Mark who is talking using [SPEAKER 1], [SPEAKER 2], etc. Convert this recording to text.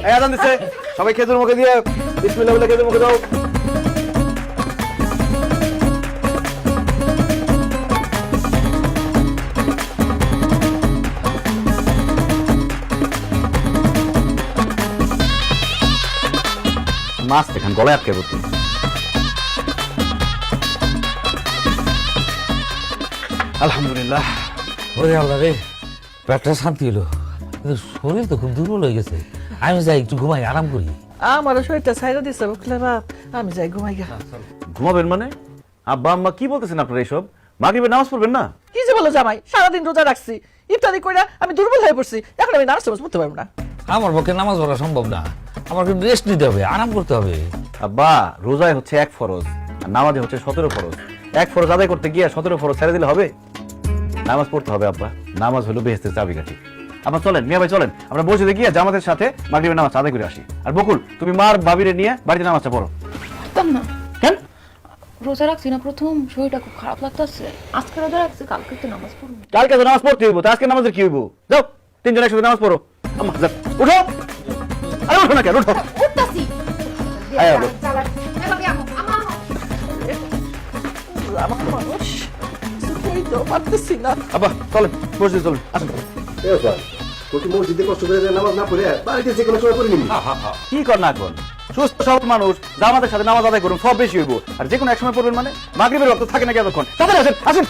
[SPEAKER 1] এই আজান দিছে, সবাই খেজুর মুখে দিয়ে বিসমিল্লাহ বলে খেজুর মুখে দাও। মাছ দেখান গলায় আটকে পড়তো। আলহামদুলিল্লাহ।
[SPEAKER 2] ওরে আল্লাহ রে, পেটটা শান্তি হলো, কিন্তু শরীর তো খুব দুর্বল হয়ে গেছে। আমি যাই একটু ঘুমাই, আরাম করি।
[SPEAKER 3] আমার শরীরটা ছাইরা দিছে বুঝলে বাপ, আমি যাই ঘুমাই গা।
[SPEAKER 1] ঘুমাবেন মানে? আব্বা আম্মা কি বলতেছেন আপনারা এইসব? মাগরিবের নামাজ পড়বেন না?
[SPEAKER 3] কি যে বলো জামাই, সারাদিন রোজা রাখছি, ইফতারি কইরা আমি দুর্বল হয়ে পড়ছি, এখন আমি নামাজ পড়তে পারবো না।
[SPEAKER 2] আমার পক্ষে নামাজ পড়া সম্ভব না, আমার কিন্তু রেস্ট নিতে হবে, আরাম করতে হবে।
[SPEAKER 1] আব্বা, রোজায় হচ্ছে 1 ফরজ আর নামাজে হচ্ছে 17 ফরজ। 1 ফরজ আদায় করতে গিয়ে 17 ফরজ ছেড়ে দিলে হবে? নামাজ পড়তে হবে আব্বা, নামাজ হলো বেহেশতের চাবিকাঠি। আপনার চলেন মিয়া ভাই, চলেন আমরা মসজিদে গিয়ে জামাতের সাথে মাগরিবের নামাজ আদায় করে আসি। আর বকুল, তুমি মার ভাবিরে নিয়ে বাড়িতে নামাজটা পড়ো।
[SPEAKER 4] পারতাম না,
[SPEAKER 1] কেন?
[SPEAKER 4] রোজা রাখছি না প্রথম, শরীরটা খুব খারাপ লাগতেছে। আজকে রোজা রাখছি, কালকে তো নামাজ পড়বো।
[SPEAKER 1] কালকে তো নামাজ পড়তে হইব, তো আজকে নামাজের কি হইব? যাও, তিনজন একসাথে নামাজ পড়ো। আম্মা যাও, উঠো। আরে উঠো না কেন, উঠো।
[SPEAKER 4] উঠতাছি।
[SPEAKER 1] আয় আলো।
[SPEAKER 3] আমার মানুষ তো পারতেছি না।
[SPEAKER 1] আব্বা চলেন মসজিদে চলেন, আসুন।
[SPEAKER 5] মসজিদে কষ্ট করে নামাজ না পড়ে বাড়িতে যে কোনো সময় পড়ে নিবি।
[SPEAKER 1] কি কর না কর, সুস্থ সব মানুষ জামাতের সাথে নামাজ আদায় করুন, সব বেশি হইব। আর যে কোনো এক সময় পড়বেন মানে মাগরিবের ওয়াক্ত থাকে না কি এতক্ষণ? তাড়াতাড়ি আসেন, আসেন।